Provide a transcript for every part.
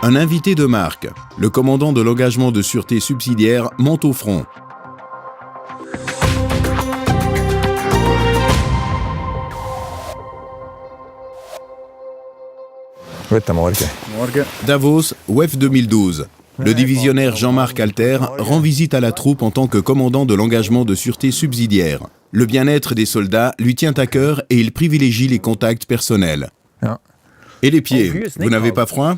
un invité de marque. Le commandant de l'engagement de sûreté subsidiaire monte au front. Davos, WEF 2012. Le divisionnaire Jean-Marc Alter rend visite à la troupe en tant que commandant de l'engagement de sûreté subsidiaire. Le bien-être des soldats lui tient à cœur et il privilégie les contacts personnels. Et les pieds, vous n'avez pas froid?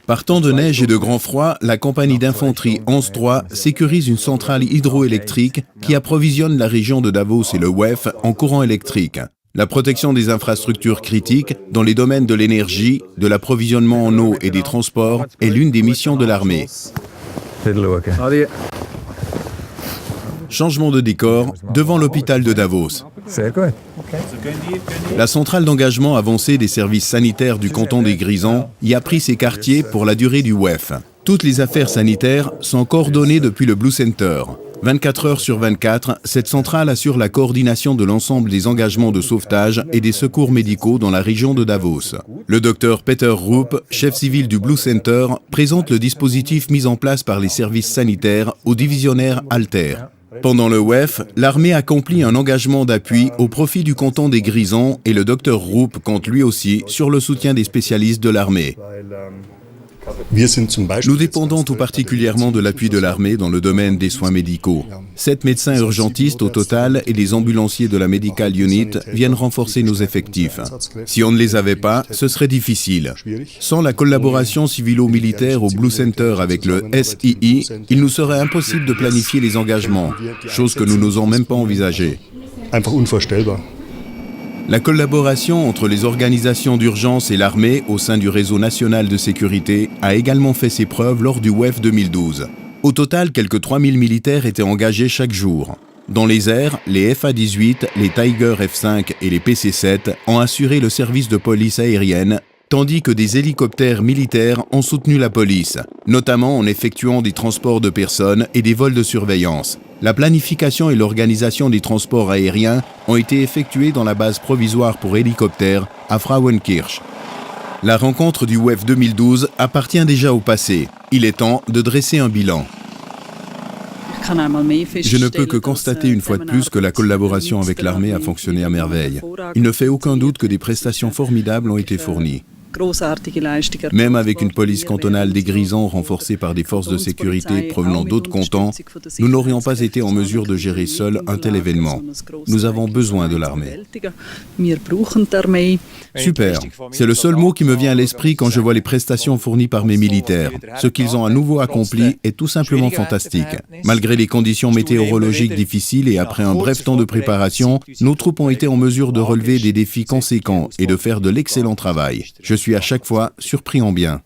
Par temps de neige et de grand froid, la compagnie d'infanterie 11-3 sécurise une centrale hydroélectrique qui approvisionne la région de Davos et le WEF en courant électrique. La protection des infrastructures critiques dans les domaines de l'énergie, de l'approvisionnement en eau et des transports est l'une des missions de l'armée. Changement de décor devant l'hôpital de Davos. La centrale d'engagement avancée des services sanitaires du canton des Grisons y a pris ses quartiers pour la durée du WEF. Toutes les affaires sanitaires sont coordonnées depuis le Blue Center. 24 heures sur 24, cette centrale assure la coordination de l'ensemble des engagements de sauvetage et des secours médicaux dans la région de Davos. Le docteur Peter Rupp, chef civil du Blue Center, présente le dispositif mis en place par les services sanitaires au divisionnaire Alter. Pendant le WEF, l'armée accomplit un engagement d'appui au profit du canton des Grisons et le docteur Rupp compte lui aussi sur le soutien des spécialistes de l'armée. Nous dépendons tout particulièrement de l'appui de l'armée dans le domaine des soins médicaux. 7 médecins urgentistes au total et les ambulanciers de la Medical Unit viennent renforcer nos effectifs. Si on ne les avait pas, ce serait difficile. Sans la collaboration civilo-militaire au Blue Center avec le SII, il nous serait impossible de planifier les engagements, chose que nous n'osons même pas envisager. La collaboration entre les organisations d'urgence et l'armée au sein du réseau national de sécurité a également fait ses preuves lors du WEF 2012. Au total, quelques 3000 militaires étaient engagés chaque jour. Dans les airs, les FA-18, les Tiger F-5 et les PC-7 ont assuré le service de police aérienne, tandis que des hélicoptères militaires ont soutenu la police, notamment en effectuant des transports de personnes et des vols de surveillance. La planification et l'organisation des transports aériens ont été effectuées dans la base provisoire pour hélicoptères à Frauenkirch. La rencontre du WEF 2012 appartient déjà au passé. Il est temps de dresser un bilan. Je ne peux que constater une fois de plus que la collaboration avec l'armée a fonctionné à merveille. Il ne fait aucun doute que des prestations formidables ont été fournies. Même avec une police cantonale des Grisons renforcée par des forces de sécurité provenant d'autres cantons, nous n'aurions pas été en mesure de gérer seuls un tel événement. Nous avons besoin de l'armée. Super, c'est le seul mot qui me vient à l'esprit quand je vois les prestations fournies par mes militaires. Ce qu'ils ont à nouveau accompli est tout simplement fantastique. Malgré les conditions météorologiques difficiles et après un bref temps de préparation, nos troupes ont été en mesure de relever des défis conséquents et de faire de l'excellent travail. Je suis à chaque fois surpris en bien.